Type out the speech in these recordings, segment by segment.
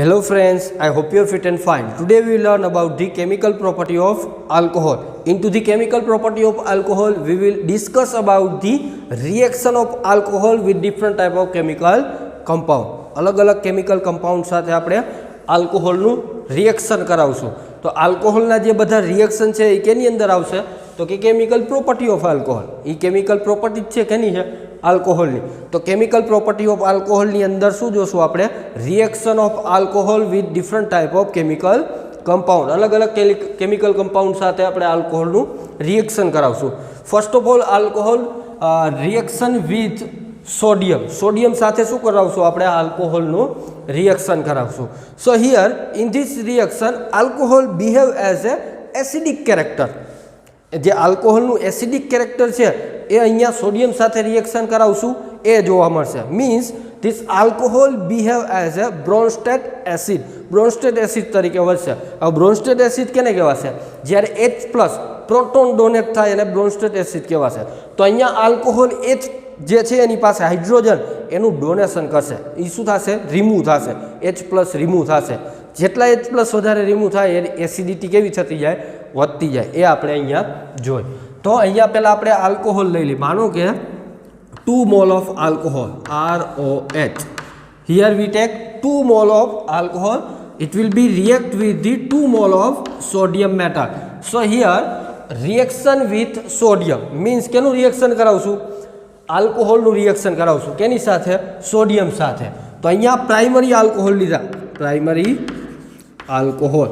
Hello friends, I hope you are fit and fine. Today we will learn about the chemical property of alcohol. Into the chemical property of alcohol, we will discuss about the reaction of alcohol with different type of chemical compound. अलग अलग chemical compound સાથે આપણે alcoholનું reaction કરાવશું. તો alcoholના જે બધા reaction છે એ કેની અંદર આવશે? તો કે chemical property of alcohol. A chemical property છે કેની છે? આલ્કોહોલની. તો કેમિકલ પ્રોપર્ટી ઓફ આલ્કોહોલની અંદર શું જોશું આપણે? Reaction of alcohol with different type of chemical compound. અલગ અલગ કેમિકલ કમ્પાઉન્ડ સાથે આપણે આલ્કોહોલનું રિએક્શન કરાવશું. First of all alcohol reaction with sodium. Sodium સાથે શું કરાવશું આપણે? આલ્કોહોલનું રિએક્શન કરાવશું. So here in this reaction alcohol behave as a acidic character. જે આલ્કોહોલનું એસિડિક કેરેક્ટર છે એ અહીંયા સોડિયમ સાથે રિએક્શન કરાવશું એ જોવા મળશે. Means this alcohol behave as a Bronsted acid. Bronsted acid તરીકે વધશે. હવે બ્રોન્સ્ટેડ એસિડ કેને કહેવાશે? જ્યારે H+ પ્રોટોન ડોનેટ થાય એને બ્રોન્સ્ટેડ એસિડ કહેવાશે. તો અહીંયા આલ્કોહોલ H જે છે એની પાસે હાઇડ્રોજન એનું ડોનેશન કરશે. એ શું થશે? રિમૂવ થશે. H+ રિમૂવ થશે. જેટલા H+ વધારે રિમૂવ થાય એ એસિડિટી કેવી થતી જાય? વધતી જાય. એ આપણે અહીંયા જોઈ. તો અહીંયા પહેલાં આપણે આલ્કોહોલ લઈ લઈએ. માનો કે 2 mole of alcohol ROH. Here we take 2 mole of alcohol. It will be react with the 2 mole of sodium metal. So here reaction with sodium means કેનું રિએક્શન કરાવશું? આલ્કોહોલનું રિએક્શન કરાવશું. કેની સાથે? સોડિયમ સાથે. તો અહીંયા પ્રાઇમરી આલ્કોહોલ લીધા. પ્રાઇમરી આલ્કોહોલ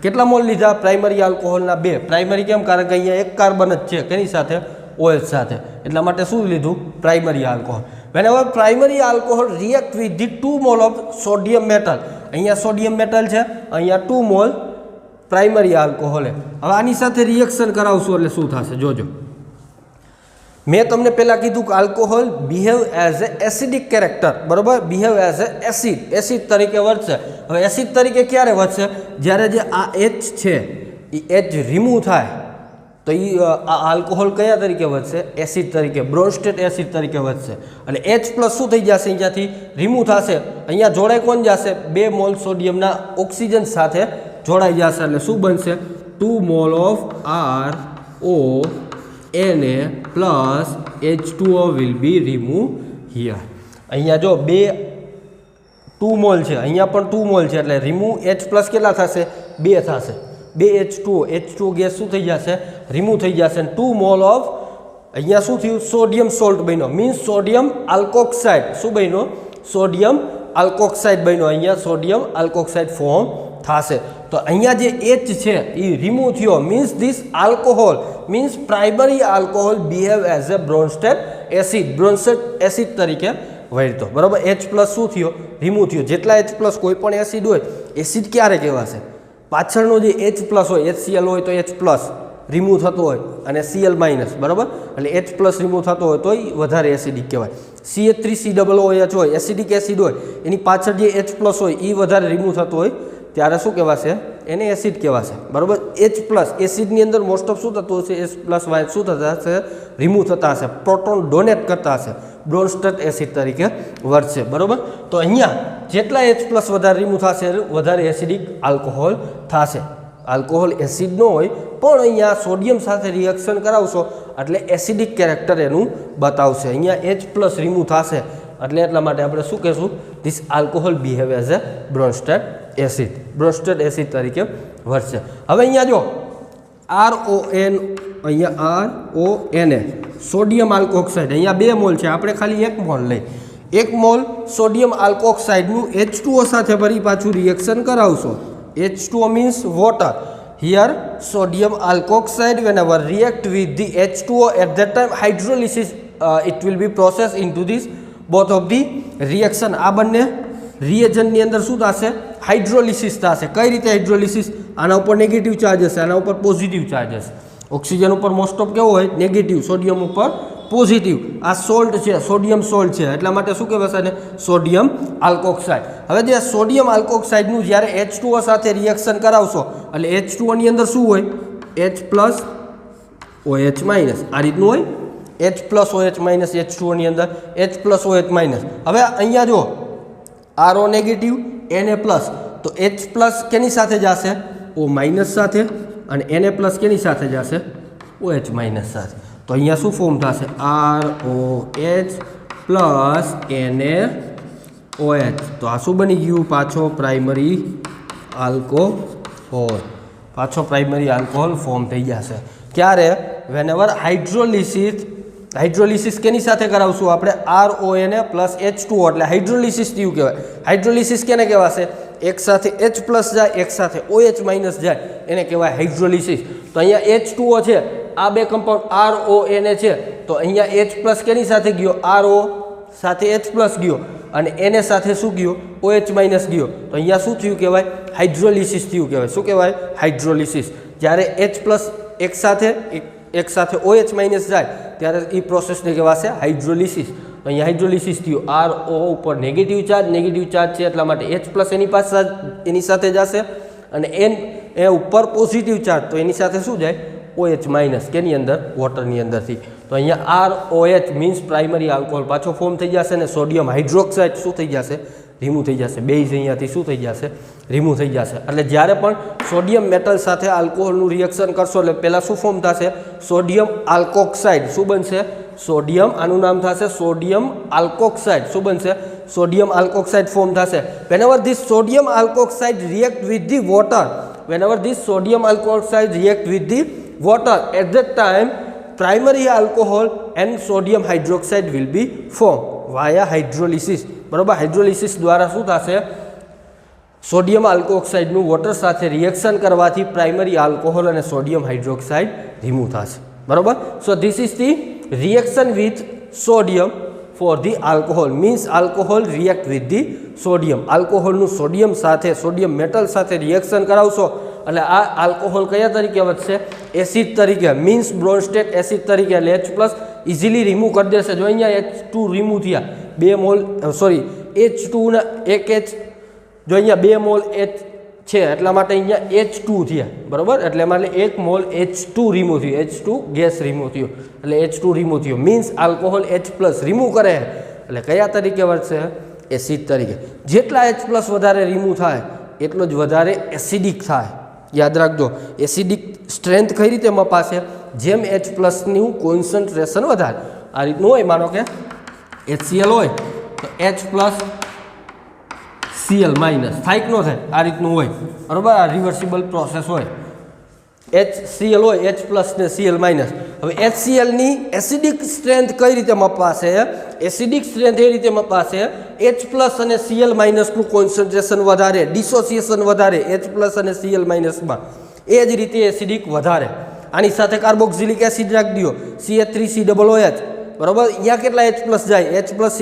કેટલા મોલ લીધા? પ્રાઇમરી આલ્કોહોલના 2. પ્રાઇમરી કેમ? કારણ કે અહીંયા એક કાર્બન જ છે. કેની સાથે? OH સાથે. એટલા માટે શું લીધું? Primary alcohol. વેનએવર primary alcohol react with the 2 mole of sodium metal. અહીંયા સોડિયમ મેટલ છે, અહીંયા 2 મોલ પ્રાઇમરી આલ્કોહોલ. હવે આની સાથે રિએક્શન કરાવશું એટલે શું થશે જોજો. મેં તમને પહેલાં કીધું કે alcohol behave as a acidic character. બરાબર? Behave as a acid. Acid તરીકે વધશે. હવે એસિડ તરીકે ક્યારે વધશે? જ્યારે જે આ H છે એ H રિમૂવ થાય તો એ આ આલ્કોહોલ કયા તરીકે વધશે? એસિડ તરીકે, બ્રોન્સ્ટેડ એસિડ તરીકે વધશે. અને H+ શું થઈ જશે? અહીંયાથી રિમૂવ થશે. અહીંયા જોડાઈ કોણ જશે? 2 મોલ સોડિયમના ઓક્સિજન સાથે જોડાઈ જશે. એટલે શું બનશે? 2 mole of RONA plus H2O will be remove here. અહીંયા જો 2 મોલ છે, અહીંયા પણ 2 મોલ છે એટલે રિમૂવ H+ કેટલા થશે? 2 થશે. 2 H2O. H2O ગેસ શું થઈ જશે? રિમૂવ થઈ જશે. 2 મોલ ઓફ અહીંયા શું થયું? સોડિયમ સોલ્ટ બન્યો. Means sodium alkoxide. શું બન્યો? સોડિયમ આલ્કોક્સાઇડ બન્યો. અહીંયા સોડિયમ આલ્કોક્સાઇડ ફોર્મ થશે. તો અહીંયા જે H છે એ રિમૂવ થયો. Means this alcohol means primary alcohol behave as a Bronsted acid. Bronsted acid તરીકે વર્તો. બરાબર? H+ શું થયો? રિમૂવ થયો. જેટલા H+ કોઈ પણ એસિડ હોય, એસિડ ક્યારે કહેવાશે? પાછળનો જે H+ હોય, HCl હોય તો H+ રિમૂવ થતો હોય અને Cl-. બરાબર? એટલે H+ રિમૂવ થતો હોય તો એ વધારે એસિડિક કહેવાય. CH3COOH હોય, એસિડિક એસિડ હોય, એની પાછળ જે H+ હોય એ વધારે રિમૂવ થતો હોય ત્યારે શું કહેવાશે? એને એસિડ કહેવાશે. બરાબર? H+ એસિડની અંદર મોસ્ટ ઓફ શું થતું હશે? H+ શું થતા હશે? રિમૂવ થતા હશે. પ્રોટોન ડોનેટ કરતા હશે. બ્રોન્સ્ટેડ એસિડ તરીકે વર્તશે. બરાબર? તો અહીંયા જેટલા H+ વધારે રિમૂવ થશે વધારે એસિડિક આલ્કોહોલ થશે. આલ્કોહોલ એસિડ ન હોય પણ અહીંયા સોડિયમ સાથે રિએક્શન કરાવશો એટલે એસિડિક કેરેક્ટર એનું બતાવશે. અહીંયા H+ રિમૂવ થશે એટલે એટલા માટે આપણે શું કહેશું? This alcohol behave as a Bronsted acid. Bronsted acid તરીકે વર્તશે. હવે અહીંયા જો RON, અહીંયા RONA સોડિયમ આલ્કોક્સાઇડ. અહીંયા 2 મોલ છે, આપણે ખાલી 1 મોલ લઈ. 1 મોલ સોડિયમ આલ્કોક્સાઇડનું H2O સાથે ફરી પાછું રિએક્શન કરાવશો. H2O means water. Here sodium alkoxide whenever react with the H2O at that time hydrolysis it will be processed into this both of the reaction. આ બંને રિએજન્ટની અંદર શું થશે? હાઇડ્રોલિસિસ થશે. કઈ રીતે હાઇડ્રોલિસિસ? આના ઉપર નેગેટિવ ચાર્જ હશે, આના ઉપર પોઝિટિવ ચાર્જ હશે. ઓક્સિજન ઉપર મોસ્ટ ઓફ કેવો હોય? નેગેટિવ. સોડિયમ ઉપર પોઝિટિવ. આ સોલ્ટ છે, સોડિયમ સોલ્ટ છે, એટલા માટે શું કહેવાશે એને? Sodium alkoxide. હવે જે સોડિયમ આલ્કોક્સાઇડનું જ્યારે H2O સાથે રિએક્શન કરાવશો એટલે H2O ની અંદર શું હોય? H+ OH-. આ રીતનું હોય. H+OH- H2O ની અંદર H+OH-. હવે અહીંયા જો RO નેગેટિવ Na+. તો H પ્લસ કેની સાથે જશે O માઇનસ સાથે અને Na પ્લસ કેની સાથે જશે OH માઇનસ સાથે તો અહીંયા શું ફોર્મ થશે ROH પ્લસ NaOH તો આ શું બની ગયું પાછો પ્રાઇમરી આલ્કોહોલ ફોર્મ થઈ જશે ક્યારે વેનએવર હાઇડ્રોલિસિસ કેની સાથે કરાવશું આપણે RONA પ્લસ H2O એટલે હાઇડ્રોલિસિસ થયું કહેવાય હાઇડ્રોલિસિસ કેને કહેવાશે એક સાથે H પ્લસ જાય એક સાથે OH માઇનસ જાય એને કહેવાય હાઇડ્રોલિસિસ તો અહીંયા H2O છે આ બે કમ્પાઉન્ડ RONA છે તો અહીંયા H પ્લસ કેની સાથે ગયો RO સાથે H પ્લસ ગયો અને Na સાથે શું ગયો OH માઇનસ ગયો તો અહીંયા શું થયું કહેવાય હાઇડ્રોલિસિસ થયું કહેવાય શું કહેવાય હાઇડ્રોલિસિસ જ્યારે H પ્લસ એક સાથે OH માઇનસ જાય ત્યારે એ પ્રોસેસને કહેવાશે હાઇડ્રોલિસિસ તો અહીંયા હાઇડ્રોલિસિસ થયું RO ઉપર નેગેટિવ ચાર્જ છે એટલા માટે H પ્લસ એની સાથે જશે અને એ ઉપર પોઝિટિવ ચાર્જ તો એની સાથે શું જાય OH માઇનસ કેની અંદર વોટરની અંદરથી તો અહીંયા ROH મીન્સ પ્રાઇમરી આલ્કોહોલ પાછો ફોર્મ થઈ જશે અને સોડિયમ હાઇડ્રોક્સાઇડ શું થઈ જશે રિમૂવ થઈ જશે બેઝ અહીંયાથી શું થઈ જશે રિમૂવ થઈ જશે એટલે જ્યારે પણ સોડિયમ મેટલ સાથે આલ્કોહોલનું રિએક્શન કરશો એટલે પહેલાં શું ફોર્મ થશે સોડિયમ આલ્કોક્સાઇડ શું બનશે સોડિયમ આનું નામ થશે સોડિયમ આલ્કોક્સાઇડ શું બનશે સોડિયમ આલ્કોક્સાઇડ ફોર્મ થશે whenever this sodium alkoxide react with the water at that time primary alcohol and sodium hydroxide will be formed via hydrolysis બરાબર હાઇડ્રોલિસિસ દ્વારા શું થશે સોડિયમ આલ્કોક્સાઇડનું વોટર સાથે રિએક્શન કરવાથી પ્રાઇમરી આલ્કોહોલ અને સોડિયમ હાઇડ્રોક્સાઇડ રિમૂવ થશે બરાબર so this is the reaction with sodium for the alcohol means alcohol react with the sodium આલ્કોહોલનું સોડિયમ મેટલ સાથે રિએક્શન કરાવશો એટલે આ આલ્કોહોલ કયા તરીકે વધશે એસિડ તરીકે મીન્સ બ્રોન્સ્ટેટ એસિડ તરીકે એટલે H પ્લસ ઇઝીલી રિમૂવ કરી દેશે જો અહીંયા H2 રિમૂવ થયા 2 મોલ H2 ના 1 H જો અહીંયા 2 મોલ H છે એટલા માટે અહીંયા H2 થયા બરાબર એટલે એમાં 1 મોલ H2 રિમૂવ થયું H2 ગેસ રિમૂવ થયો એટલે H2 રિમૂવ થયો means alcohol H plus remove કરે એટલે કયા તરીકે વધશે એસિડ તરીકે જેટલા H પ્લસ વધારે રિમૂવ થાય એટલો જ વધારે એસિડિક થાય યાદ રાખજો એસિડિક સ્ટ્રેન્થ કઈ રીતે મપાશે જેમ H પ્લસનું કોન્સન્ટ્રેશન વધારે આ રીતનું હોય માનો કે HCl હોય તો H પ્લસ Cl માઇનસ થાય કે ન થાય આ રીતનું હોય બરાબર આ રિવર્સિબલ પ્રોસેસ હોય HCl હોય H પ્લસ ને Cl માઇનસ હવે HClની એસિડિક સ્ટ્રેન્થ કઈ રીતે મપાશે એસિડિક સ્ટ્રેન્થ એ રીતે મપાશે H પ્લસ અને Cl માઇનસનું કોન્સન્ટ્રેશન વધારે ડિસોસિએશન વધારે H પ્લસ અને Cl માઇનસમાં એ જ રીતે એસિડિક વધારે આની સાથે કાર્બોક્સિલિક એસિડ રાખી દો CH3COOH બરાબર અહીંયા કેટલા H પ્લસ જાય H પ્લસ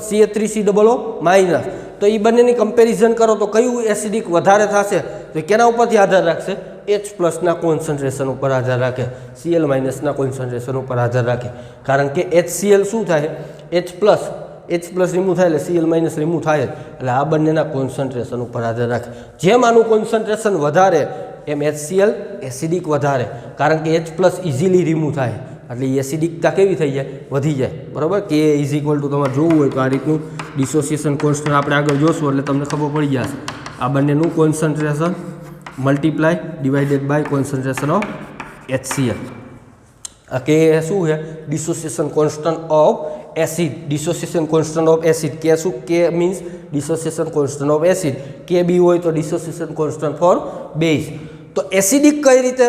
CH3COO માઇનસ તો એ બંનેની કમ્પેરિઝન કરો તો કયું એસિડિક વધારે થશે તો કેના ઉપરથી આધાર રાખશે H પ્લસના કોન્સન્ટ્રેશન ઉપર આધાર રાખે Cl માઇનસના કોન્સન્ટ્રેશન ઉપર આધાર રાખે કારણ કે HCl શું થાય H પ્લસ રિમૂવ થાય એટલે Cl માઇનસ રિમૂવ થાય એટલે આ બંનેના કોન્સન્ટ્રેશન ઉપર આધાર રાખે જેમ આનું કોન્સન્ટ્રેશન વધારે એમ HCl એસિડિક વધારે કારણ કે H પ્લસ ઇઝીલી રિમૂવ થાય એટલે એસિડિકતા કેવી થઈ જાય વધી જાય બરાબર કે ઇઝ ઇક્વલ ટુ તમારે જોવું હોય તો આ રીતનું ડિસોસિએશન કોન્સ્ટન્ટ આપણે આગળ જોશું એટલે તમને ખબર પડી જશે આ બંનેનું concentration multiply divided by concentration of HCl આ કે શું છે ડિસોસિએશન કોન્સ્ટન્ટ ઓફ એસિડ કે શું કે means dissociation constant of acid કે બી હોય તો ડિસોસિએશન કોન્સ્ટન્ટ ફોર બેઝ તો એસિડિક કઈ રીતે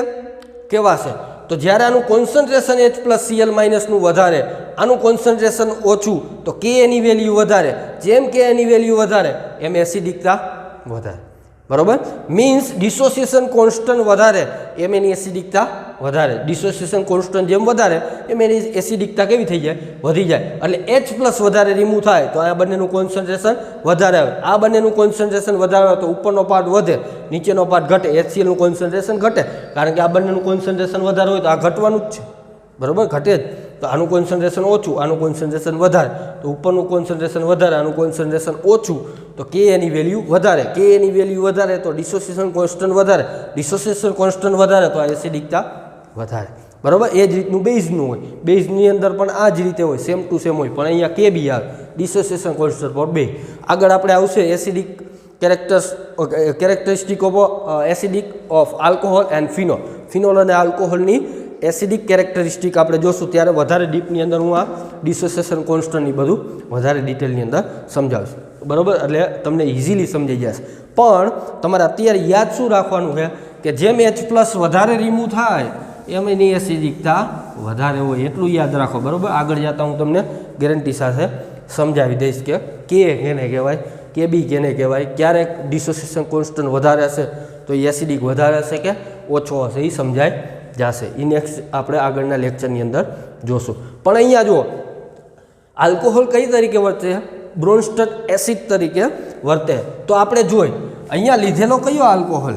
કહેવાશે તો જ્યારે આનું કોન્સન્ટ્રેશન H પ્લસ Cl માઇનસનું વધારે આનું કોન્સન્ટ્રેશન ઓછું તો કે એની વેલ્યુ વધારે જેમ કે એની વેલ્યુ વધારે એમ એસિડિકતા વધારે બરાબર મીન્સ ડિસોસિએશન કોન્સ્ટન્ટ વધારે એમ એની એસિડિકતા વધારે ડિસોસિએશન કોન્સ્ટન્ટ જેમ વધારે એમ એની એસિડિકતા કેવી થઈ જાય વધી જાય એટલે H પ્લસ વધારે રિમૂવ થાય તો આ બંનેનું કોન્સન્ટ્રેશન વધારે આવે આ બંનેનું કોન્સન્ટ્રેશન વધારે આવે તો ઉપરનો પાર્ટ વધે નીચેનો પાર્ટ ઘટે HClનું કોન્સન્ટ્રેશન ઘટે કારણ કે આ બંનેનું કોન્સન્ટ્રેશન વધારે હોય તો આ ઘટવાનું જ છે બરાબર ઘટે જ તો આનું કોન્સન્ટ્રેશન ઓછું આનું કોન્સન્ટ્રેશન વધારે તો ઉપરનું કોન્સન્ટ્રેશન વધારે આનું કોન્સન્ટ્રેશન ઓછું તો કે એની વેલ્યુ વધારે તો ડિસોસિએશન કોન્સ્ટન્ટ વધારે તો આ એસિડિકતા વધારે બરાબર એ જ રીતનું બેઝનું હોય બેઝની અંદર પણ આ જ રીતે હોય સેમ ટુ સેમ હોય પણ અહીંયા કે બી આવે ડિસોસિએશન કોન્સ્ટન્ટ ફોર બે આગળ આપણે આવશે characteristic of acidic of alcohol and phenol. Phenol અને આલ્કોહોલની એસિડિક કેરેક્ટરિસ્ટિક આપણે જોશું ત્યારે વધારે ડીપની અંદર હું આ ડિસોસિએશન કોન્સ્ટન્ટની બધું વધારે ડિટેલની અંદર સમજાવીશ, બરાબર? એટલે તમને ઇઝીલી સમજાઈ જશે. પણ તમારે અત્યારે યાદ શું રાખવાનું છે કે જેમ H+ વધારે રિમૂવ થાય એમ એની એસિડિકતા વધારે હોય, એટલું યાદ રાખો, બરાબર? આગળ જતાં હું તમને ગેરંટી સાથે સમજાવી દઈશ કે કેને કહેવાય, KB કેને કહેવાય, ક્યારેક ડિસોસિએશન કોન્સ્ટન્ટ વધારે હશે તો એ એસિડિક વધારે હશે કે ઓછો હશે એ સમજાય જશે. એ નેક્સ્ટ આપણે આગળના લેક્ચરની અંદર જોશું. પણ અહીંયા જુઓ, આલ્કોહોલ કઈ તરીકે વર્તે? બ્રોન્સ્ટન એસિડ તરીકે વર્તે. તો આપણે જોઈ અહીંયા લીધેલો કયો આલ્કોહોલ?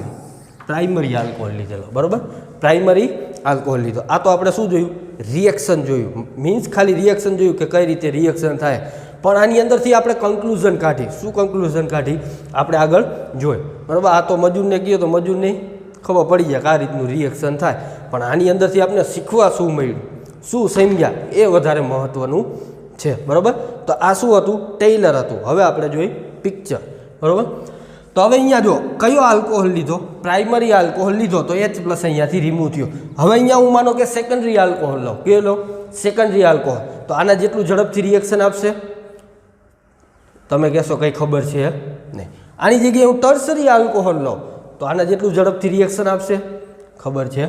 પ્રાઇમરી આલ્કોહોલ લીધેલો, બરાબર? પ્રાઇમરી આલ્કોહોલ લીધો. આ તો આપણે શું જોયું? રિએક્શન જોયું. મીન્સ ખાલી રિએક્શન જોયું કે કઈ રીતે રિએક્શન થાય. પણ આની અંદરથી આપણે કન્ક્લુઝન કાઢી. શું કન્ક્લુઝન કાઢી? આપણે આગળ જોઈ, બરાબર? આ તો મજૂરને કહ્યું તો મજૂરની ખબર પડી જાય કે આ રીતનું રિએક્શન થાય. પણ આની અંદરથી આપણે શીખવા શું મળ્યું, શું સમજ્યા, એ વધારે મહત્ત્વનું છે, બરાબર? તો આ શું હતું? ટેલર હતું. હવે આપણે જોઈ પિક્ચર, બરાબર? તો હવે અહીંયા જો કયો આલ્કોહોલ લીધો? પ્રાઇમરી આલ્કોહોલ લીધો તો H+ અહીંયાથી રિમૂવ થયો. હવે અહીંયા હું માનો કે સેકન્ડરી આલ્કોહોલ લો. કયો લો? Secondary alcohol. તો આના જેટલું ઝડપથી રિએક્શન આપશે? તમે કહેશો કંઈ ખબર છે નહીં. આની જગ્યાએ હું ટર્સરી આલ્કોહોલ લો તો આના જેટલું ઝડપથી રિએક્શન આપશે? ખબર છે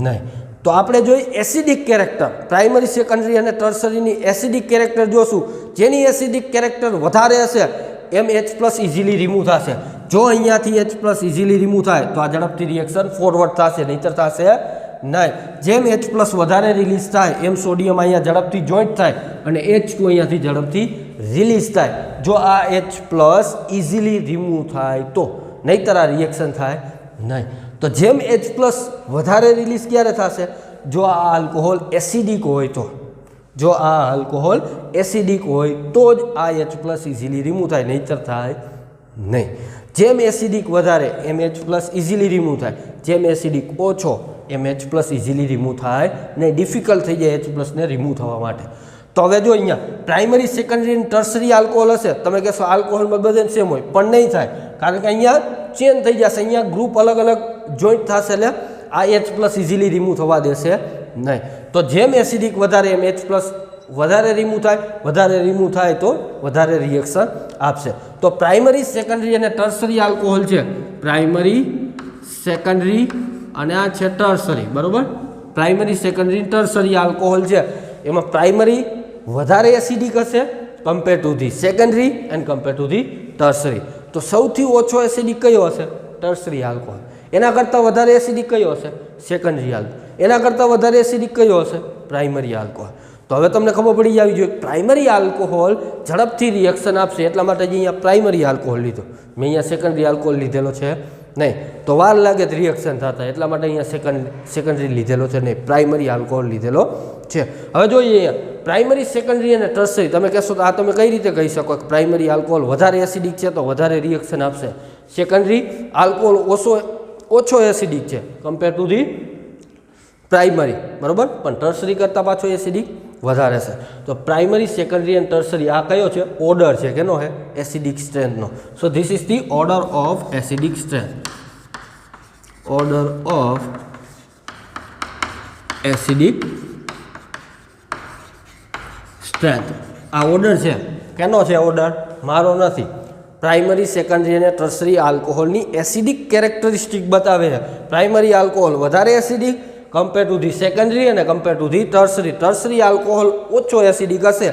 નહીં. તો આપણે જોઈ એસિડિક કેરેક્ટર, પ્રાઇમરી, સેકન્ડરી અને ટર્સરીની એસિડિક કેરેક્ટર જોશું. જેની એસિડિક કેરેક્ટર વધારે હશે એમ H+ ઇઝીલી રિમૂવ થશે. જો અહીંયાથી H+ ઇઝીલી રિમૂવ થાય તો આ ઝડપથી રિએક્શન ફોરવર્ડ થશે, નહીંતર થશે નહીં. જેમ H+ વધારે રિલીઝ થાય એમ સોડિયમ અહીંયા ઝડપથી જોઈન્ટ થાય અને H2 અહીંયાથી ઝડપથી રિલીઝ થાય. જો આ H+ ઇઝીલી રિમૂવ થાય તો, નહીંતર આ રિએક્શન થાય નહીં. તો જેમ H+ વધારે રિલીઝ ક્યારે થશે? જો આ આલ્કોહોલ એસિડિક હોય તો. જો આ આલ્કોહોલ એસિડિક હોય તો જ આ H+ ઇઝીલી રિમૂવ થાય, નહીંતર થાય નહીં. જેમ એસિડિક વધારે એમ H+ ઇઝીલી રિમૂવ થાય. જેમ એસિડિક ઓછો એમ H+ ઇઝીલી રિમૂવ થાય ને ડિફિકલ્ટ થઈ જાય H+ ને રિમૂવ થવા માટે. તો હવે જો અહીંયા પ્રાઇમરી, સેકન્ડરી અને ટર્સરી આલ્કોહોલ હશે, તમે કહેશો આલ્કોહોલમાં બધે સેમ હોય, પણ નહીં થાય. કારણ કે અહીંયા ચેન્જ થઈ જશે, અહીંયા ગ્રુપ અલગ અલગ જોઈન્ટ થશે, એટલે આ H+ ઇઝીલી રિમૂવ થવા દેશે નહીં. તો જેમ એસિડિક વધારે એમ H+ વધારે રિમૂવ થાય, વધારે રિમૂવ થાય તો વધારે રિએક્શન આપશે. તો પ્રાઇમરી, સેકન્ડરી અને ટર્સરી આલ્કોહોલ છે. પ્રાઇમરી, સેકન્ડરી અને આ છે ટર્સરી, બરાબર? પ્રાઇમરી, સેકન્ડરી, ટર્સરી આલ્કોહોલ છે. એમાં પ્રાઇમરી વધારે એસિડિક હશે compare to the secondary and compare to the tertiary. તો સૌથી ઓછો એસિડિક કયો હશે? Tertiary alcohol. એના કરતાં વધારે એસિડિક કયો હશે? Secondary alcohol. એના કરતાં વધારે એસિડિક કયો હશે? Primary alcohol. તો હવે તમને ખબર પડી જવી જોઈએ પ્રાઇમરી આલ્કોહોલ ઝડપથી રિએક્શન આપશે, એટલા માટે જ અહીંયા પ્રાઇમરી આલ્કોહોલ લીધો. મેં અહીંયા સેકન્ડરી આલ્કોહોલ લીધેલો છે નહીં, તો વાર લાગે તો રિએક્શન થતા, એટલા માટે અહીંયા સેકન્ડરી લીધેલો છે નહીં, પ્રાઇમરી આલ્કોહોલ લીધેલો છે. હવે જોઈએ અહીંયા પ્રાઇમરી, સેકન્ડરી અને ટર્સરી. તમે કહેશો તો આ તમે કઈ રીતે કહી શકો કે પ્રાઇમરી આલ્કોહોલ વધારે એસિડિક છે તો વધારે રિએક્શન આપશે, સેકન્ડરી આલ્કોહોલ ઓછો એસિડિક છે કમ્પેર ટુ ધી પ્રાઇમરી, બરાબર? પણ ટર્સરી કરતાં પાછો એસિડિક વધારે છે. તો પ્રાઇમરી, સેકન્ડરી એન્ડ ટર્સરી આ કયો છે? ઓર્ડર છે. કેનો છે? એસિડિક સ્ટ્રેન્થનો. So this is the order of acidic strength. Order of acidic strength. આ ઓર્ડર છે. કેનો છે ઓર્ડર? મારો નથી. પ્રાઇમરી, સેકન્ડરી અને ટર્સરી આલ્કોહોલની એસિડિક કેરેક્ટરિસ્ટિક બતાવે છે. પ્રાઇમરી આલ્કોહોલ વધારે acidic compare to the secondary અને compare to the tertiary. Tertiary alcohol ઓછો એસિડિક હશે.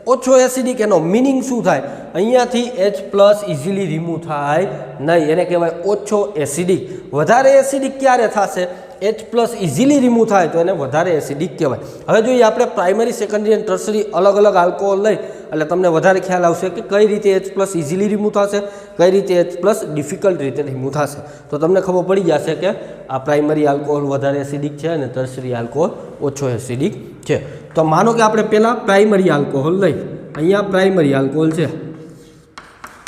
ઓછો એસિડિક એનો મિનિંગ શું થાય? અહીંયાથી H+ ઇઝીલી રિમૂવ થાય નહીં, એને કહેવાય ઓછો એસિડિક. વધારે એસિડિક ક્યારે થશે? H+ ઇઝીલી રિમૂવ થાય તો એને વધારે એસિડિક કહેવાય. હવે જોઈએ આપણે પ્રાઇમરી, સેકન્ડરી અને ટર્સરી અલગ અલગ આલ્કોહોલ લઈ એટલે તમને વધારે ખ્યાલ આવશે કે કઈ રીતે H+ ઇઝીલી રિમૂવ થશે, કઈ રીતે H+ ડિફિકલ્ટ રીતે રિમૂવ થશે. તો તમને ખબર પડી જશે કે આ પ્રાઇમરી આલ્કોહોલ વધારે એસિડિક છે અને ટર્સરી આલ્કોહોલ ઓછો એસિડિક છે. તો માનો કે આપણે પહેલાં પ્રાઇમરી આલ્કોહોલ લઈ, અહીંયા પ્રાઇમરી આલ્કોહોલ છે.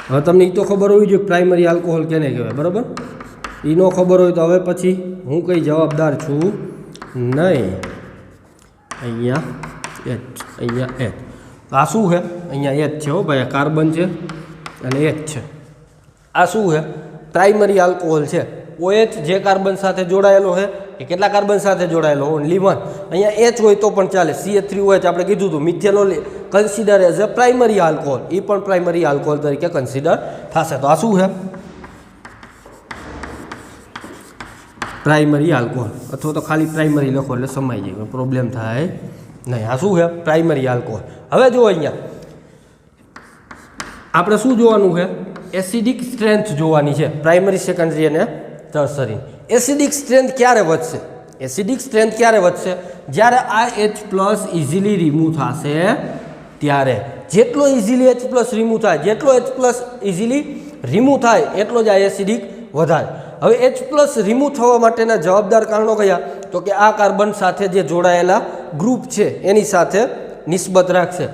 હવે તમને એ તો ખબર હોવી જોઈએ પ્રાઇમરી આલ્કોહોલ કેને કહેવાય, બરાબર? એ ન ખબર હોય તો હવે પછી હું કંઈ જવાબદાર છું નહીં. અહીંયા H. આ શું છે? અહીંયા H છે. હો ભાઈ, આ કાર્બન છે અને H છે. આ શું છે? પ્રાઇમરી આલ્કોહોલ છે. OH જે કાર્બન સાથે જોડાયેલો છે એ કેટલા કાર્બન સાથે જોડાયેલો? Only one. અહીંયા H હોય તો પણ ચાલે. CH3OH આપણે કીધું હતું methanol consider as a primary alcohol, એ પણ પ્રાઇમરી આલ્કોહોલ તરીકે કન્સિડર થશે. તો આ શું છે? Primary alcohol. અથવા તો ખાલી પ્રાઇમરી લખો એટલે સમાઈ જાય, પ્રોબ્લેમ થાય નહીં. આ શું છે? Primary alcohol. હવે જો અહીંયા આપણે શું જોવાનું છે? એસિડિક સ્ટ્રેન્થ જોવાની છે. પ્રાઇમરી, સેકન્ડરી અને ટર્સરી. એસિડિક સ્ટ્રેન્થ ક્યારે વધશે? એસિડિક સ્ટ્રેન્થ ક્યારે વધશે? જ્યારે આ H+ ઇઝીલી રિમૂવ થશે ત્યારે. જેટલો ઇઝીલી H+ રિમૂવ થાય, જેટલો H+ ઇઝીલી રિમૂવ થાય એટલો જ આ એસિડિક વધારે. હવે H+ રિમૂવ થવા માટેના જવાબદાર કારણો કયા? તો કે આ કાર્બન સાથે જે જોડાયેલા ગ્રુપ છે એની સાથે નિસ્બત રાખશે.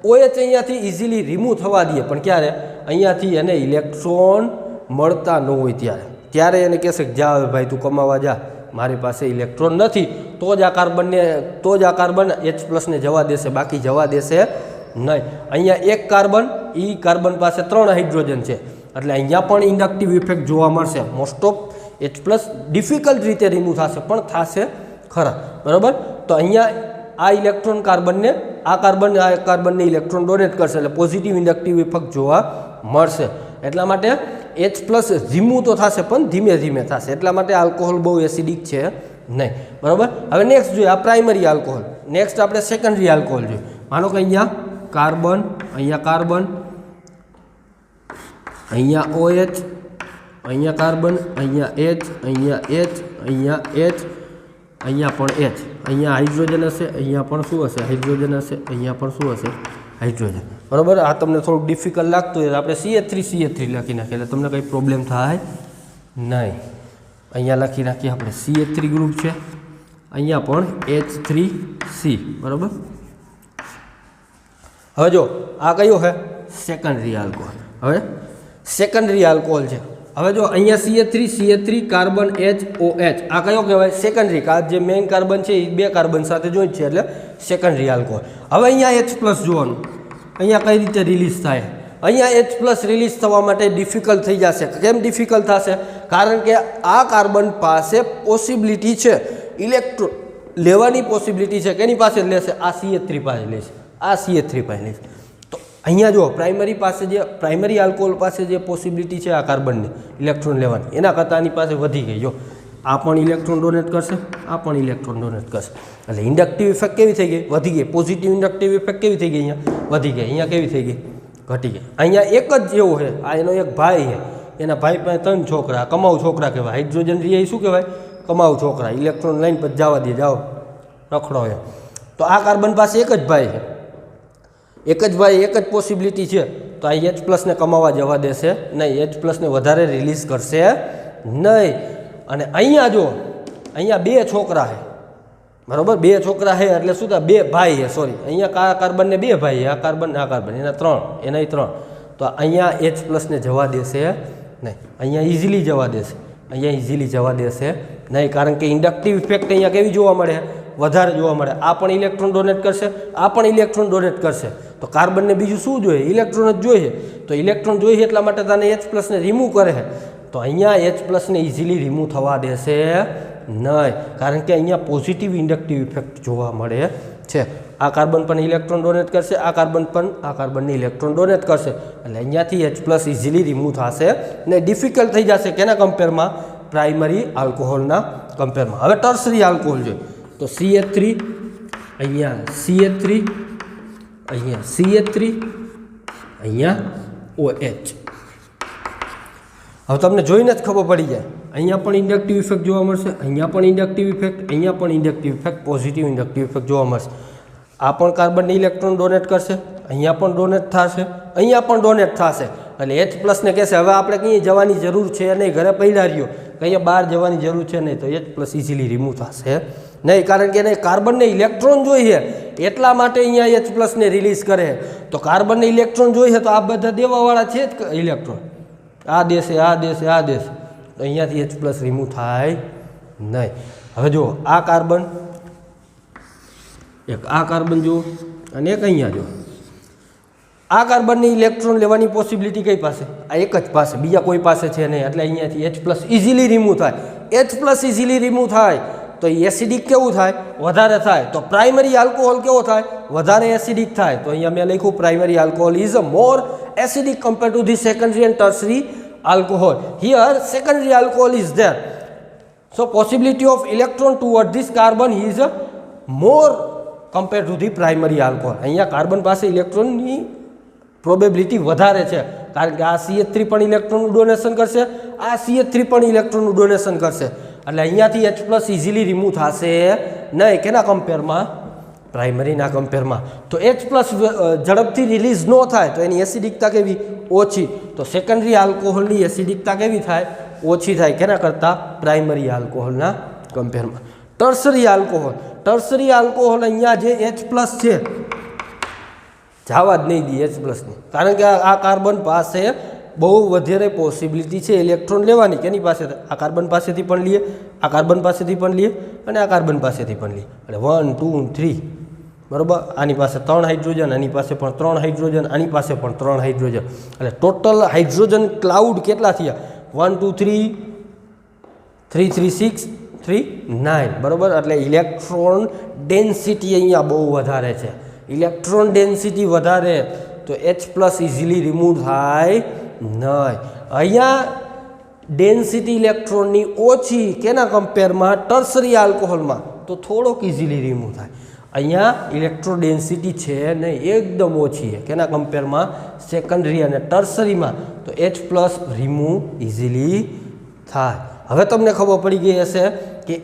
OH અહીંયાથી ઇઝીલી રિમૂવ થવા દે, પણ ક્યારે? અહીંયાથી એને ઇલેક્ટ્રોન મળતા ન હોય ત્યારે એને કહેશે કે જા ભાઈ તું કમાવા જા, મારી પાસે ઇલેક્ટ્રોન નથી. તો જ આ કાર્બન H+ ને જવા દેશે, બાકી જવા દેશે નહીં. અહીંયા એક કાર્બન, એ કાર્બન પાસે 3 હાઇડ્રોજન છે એટલે અહીંયા પણ ઇન્ડક્ટિવ ઇફેક્ટ જોવા મળશે. મોસ્ટ ઓફ H+ ડિફિકલ્ટ રીતે રિમૂવ થશે, પણ થશે ખરા. બરાબર? તો અહીંયા આ ઇલેક્ટ્રોન કાર્બનને આ કાર્બનને ઇલેક્ટ્રોન ડોનેટ કરશે એટલે પોઝિટિવ ઇન્ડક્ટિવ ઇફેક્ટ જોવા મળશે. એટલા માટે H+ રિમૂવ તો થશે પણ ધીમે ધીમે થશે. એટલા માટે આલ્કોહોલ બહુ એસિડિક છે નહીં. બરાબર? હવે નેક્સ્ટ જોઈએ આ પ્રાઇમરી આલ્કોહોલ. નેક્સ્ટ આપણે સેકન્ડરી આલ્કોહોલ જોઈએ. માનો કે અહીંયા કાર્બન, અહીંયા OH, અહીંયા કાર્બન, અહીંયા H, અહીંયા H, અહીંયા H, અહીંયા પણ H. અહીંયા હાઇડ્રોજન હશે, અહીંયા પણ શું હશે? હાઇડ્રોજન હશે, અહીંયા પણ શું હશે? હાઇડ્રોજન. બરાબર? આ તમને થોડુંક ડિફિકલ્ટ લાગતું હોય આપણે CH3 લખી નાખીએ એટલે તમને કંઈ પ્રોબ્લેમ થાય નહીં. અહીંયા લખી નાખીએ આપણે CH3 ગ્રુપ છે, અહીંયા પણ H3C. બરાબર? હવે જો આ કયો છે? Secondary alcohol. હવે સેકન્ડરી આલ્કોહોલ છે. હવે જો અહીંયા CH3 કાર્બન HOH આ કયો કહેવાય? સેકન્ડરી. જે મેઇન કાર્બન છે એ 2 કાર્બન સાથે જોઈન્ટ છે એટલે સેકન્ડરી આલ્કોહોલ. હવે અહીંયા H+ જોવાનું, અહીંયા કઈ રીતે રિલીઝ થાય? અહીંયા H+ રિલીઝ થવા માટે ડિફિકલ્ટ થઈ જશે. કેમ ડિફિકલ્ટ થશે? કારણ કે આ કાર્બન પાસે પોસિબિલિટી છે ઇલેક્ટ્રોન લેવાની પોસિબિલિટી છે. કેની પાસે લેશે? આ CH3 પાસે લેશે, આ CH3 પાસે લેશે. તો અહીંયા જો પ્રાઇમરી આલ્કોહોલ પાસે જે પોસિબિલિટી છે આ કાર્બનની ઇલેક્ટ્રોન લેવાની, એના કરતાં આની પાસે વધી ગઈ. જો આ પણ ઇલેક્ટ્રોન ડોનેટ કરશે, આ પણ ઇલેક્ટ્રોન ડોનેટ કરશે એટલે ઇન્ડક્ટિવ ઇફેક્ટ કેવી થઈ ગઈ? વધી ગઈ. પોઝિટિવ ઇન્ડક્ટિવ ઇફેક્ટ કેવી થઈ ગઈ? અહીંયા વધી ગઈ. અહીંયા કેવી થઈ ગઈ? ઘટી ગઈ. અહીંયા એક જ જેવો છે, આ એનો એક ભાઈ છે, એના ભાઈ પાસે 3 છોકરા, કમાઉ છોકરા કહેવાય. હાઇડ્રોજન રીએ શું કહેવાય? કમાઉ છોકરા. ઇલેક્ટ્રોન લાઈન પછી જવા દે, જાઓ રખડો એમ. તો આ કાર્બન પાસે એક જ ભાઈ છે, એક જ પોસિબિલિટી છે. તો આ H+ ને કમાવા જવા દેશે નહીં, H+ ને વધારે રિલીઝ કરશે નહીં. અને અહીંયા જો અહીંયા 2 છોકરા છે. બરાબર? 2 છોકરા છે એટલે શું થાય? 2 ભાઈ છે. સોરી, અહીંયા કાર્બનને 2 ભાઈ છે, આ કાર્બન એના 3, એના 3. તો અહીંયા H+ ને જવા દેશે નહીં, અહીંયા ઇઝીલી જવા દેશે નહીં. કારણ કે ઇન્ડક્ટિવ ઇફેક્ટ અહીંયા કેવી જોવા મળે? વધારે જોવા મળે. આ પણ ઇલેક્ટ્રોન ડોનેટ કરશે, આ પણ ઇલેક્ટ્રોન ડોનેટ કરશે. તો કાર્બનને બીજું શું જોઈએ? ઇલેક્ટ્રોન જ જોઈએ. તો ઇલેક્ટ્રોન જોઈએ એટલા માટે તને H+ ને રિમૂવ કરે છે. તો અહીંયા H+ ને ઇઝીલી રિમૂવ થવા દેશે નહીં, કારણ કે અહીંયા પોઝિટિવ ઇન્ડક્ટિવ ઇફેક્ટ જોવા મળે છે. આ કાર્બન પણ ઇલેક્ટ્રોન ડોનેટ કરશે, આ કાર્બનને ઇલેક્ટ્રોન ડોનેટ કરશે એટલે અહીંયાથી H+ ઇઝીલી રિમૂવ થશે ને ડિફિકલ્ટ થઈ જશે. કેના કમ્પેરમાં? પ્રાઇમરી આલ્કોહોલના કમ્પેરમાં. હવે ટર્સરી આલ્કોહોલ જોઈએ તો CH3, અહીંયા CH3, અહીંયા CH3, અહીંયા OH. હવે તમને જોઈને જ ખબર પડી જાય. અહીંયા પણ ઇન્ડક્ટિવ ઇફેક્ટ જોવા મળશે, અહીંયા પણ ઇન્ડક્ટિવ ઇફેક્ટ, અહીંયા પણ inductive effect, positive inductive effect જોવા મળશે. આ પણ કાર્બનને ઇલેક્ટ્રોન ડોનેટ કરશે, અહીંયા પણ ડોનેટ થશે, અહીંયા પણ ડોનેટ થશે એટલે H+ ને કહેશે હવે આપણે કંઈ જવાની જરૂર છે નહીં, ઘરે પડ્યા રહ્યો, કંઈ બહાર જવાની જરૂર છે નહીં. તો H+ ઇઝીલી રિમૂવ થશે નહીં, કારણ કે કાર્બનને ઇલેક્ટ્રોન જોઈએ એટલા માટે અહીંયા H+ ને રિલીઝ કરે. તો કાર્બનને ઇલેક્ટ્રોન જોઈએ તો આ બધા દેવાવાળા છે જ ઇલેક્ટ્રોન, આ દેશે, આ દેશે, આ દેશે. તો અહીંયાથી H+ રિમૂવ થાય નહીં. હવે જુઓ આ કાર્બન, એક આ કાર્બન જુઓ અને એક અહીંયા જુઓ. આ કાર્બનની ઇલેક્ટ્રોન લેવાની પોસિબિલિટી કઈ પાસે? આ એક જ પાસે, બીજા કોઈ પાસે છે નહીં. એટલે અહીંયાથી H+ ઇઝીલી રિમૂવ થાય. H+ ઇઝીલી રિમૂવ થાય તો એસિડિક કેવું થાય? વધારે થાય. તો પ્રાઇમરી આલ્કોહોલ કેવો થાય? વધારે એસિડિક થાય. તો અહીંયા મેં લખ્યું primary alcohol is more acidic compare to the secondary and tertiary alcohol. Here secondary alcohol is there. So possibility of electron toward this carbon is more compared to the primary alcohol. અહીંયા carbon પાસે ઇલેક્ટ્રોનની probability વધારે છે કારણ કે આ CH3 પણ ઇલેક્ટ્રોનનું donation કરશે, આ CH3 પણ ઇલેક્ટ્રોનનું ડોનેશન કરશે. એટલે અહીંયાથી H+ ઇઝીલી રિમૂવ થશે નહીં. કેના કમ્પેરમાં? પ્રાઇમરીના કમ્પેરમાં. તો H+ ઝડપથી રિલીઝ ન થાય તો એની એસિડિકતા કેવી? ઓછી. તો સેકન્ડરી આલ્કોહોલની એસિડિકતા કેવી થાય? ઓછી થાય. કેના કરતાં? પ્રાઇમરી આલ્કોહોલના કમ્પેરમાં. Tertiary alcohol. ટર્શરી આલ્કોહોલ અહીંયા જે H+ છે જવા જ નહીં દે H+ની, કારણ કે આ કાર્બન પાસે બહુ વધારે પોસિબિલિટી છે ઇલેક્ટ્રોન લેવાની. કેની પાસે? આ કાર્બન પાસેથી પણ લઈએ, આ કાર્બન પાસેથી પણ લઈએ અને આ કાર્બન પાસેથી પણ લઈએ. એટલે 1 2 3 બરાબર. આની પાસે 3 હાઇડ્રોજન, આની પાસે પણ 3 હાઇડ્રોજન, આની પાસે પણ 3 હાઇડ્રોજન. એટલે ટોટલ હાઇડ્રોજન ક્લાઉડ કેટલા થયા? 1 2 3 3 3 6 3 9 બરાબર. એટલે ઇલેક્ટ્રોન ડેન્સિટી અહીંયા બહુ વધારે છે. ઇલેક્ટ્રોન ડેન્સિટી વધારે તો H+ ઇઝીલી રિમૂવ થાય નહીં. અહીંયા ડેન્સિટી ઇલેક્ટ્રોનની ઓછી. કેના કમ્પેરમાં? ટર્શરી આલ્કોહોલમાં તો થોડોક ઇઝીલી રિમૂવ થાય. અહીંયા ઇલેક્ટ્રો ડેન્સિટી છે નહીં, એકદમ ઓછી છે. કેના કમ્પેરમાં? સેકન્ડરી અને ટર્શરીમાં તો H+ રિમૂવ ઇઝીલી થાય. હવે તમને ખબર પડી ગઈ હશે કે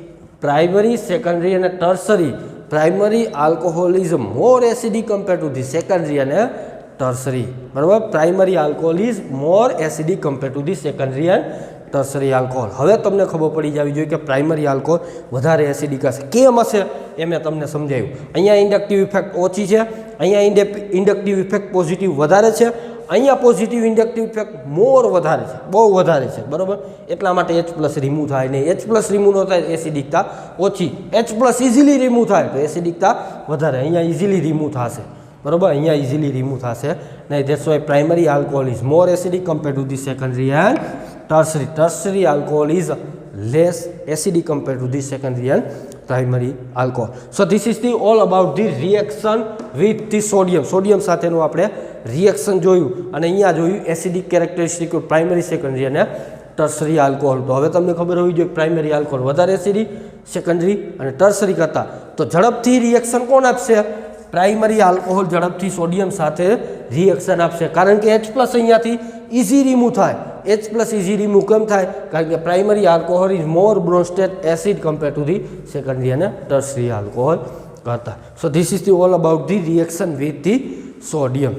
પ્રાઇમરી, સેકન્ડરી અને tertiary. Primary alcohol is more acidic compare to the secondary અને ટર્શરી. બરાબર. Primary alcohol is more acidic compare to the secondary and tertiary alcohol. હવે તમને ખબર પડી જવી જોઈએ કે પ્રાઇમરી આલ્કોહોલ વધારે એસિડિક હશે. કેમ હશે એ મેં તમને સમજાવ્યું. અહીંયા ઇન્ડક્ટિવ ઇફેક્ટ ઓછી છે, અહીંયા ઇન્ડક્ટિવ ઇફેક્ટ પોઝિટિવ વધારે છે, અહીંયા પોઝિટિવ ઇન્ડક્ટિવ ઇફેક્ટ મોર વધારે છે, બહુ વધારે છે. બરાબર. એટલા માટે H+ રિમૂવ થાય નહીં. H+ રિમૂવ ન થાય એસિડિકતા ઓછી. H+ ઇઝીલી રિમૂવ થાય તો એસિડિકતા વધારે. અહીંયા ઇઝીલી રિમૂવ થશે. બરાબર. અહીંયા ઇઝીલી રિમૂવ થશે નહીં. That's why primary alcohol is more acidic compare to the secondary and tertiary. Tertiary alcohol is less acidic compare to the secondary and primary alcohol. So this is the all about the reaction with the sodium. Sodium સાથેનું આપણે reaction જોયું અને અહીંયા જોયું acidic characteristic primary, secondary અને tertiary alcohol. તો હવે તમને ખબર હોવી જોઈએ પ્રાઇમરી આલ્કોહોલ વધારે એસિડિક, સેકન્ડરી અને ટર્શરી કરતાં. તો ઝડપથી રિએક્શન કોણ આપશે? પ્રાઇમરી આલ્કોહોલ ઝડપથી સોડિયમ સાથે રિએક્શન આપશે, કારણ કે H+ અહીંયાથી ઇઝી રિમૂવ થાય. H+ ઇઝી રિમૂવ કેમ થાય? કારણ કે primary alcohol is more Bronsted acid compare to the secondary અને ટર્શરી આલ્કોહોલ કરતા. So this is the all about the reaction with the sodium.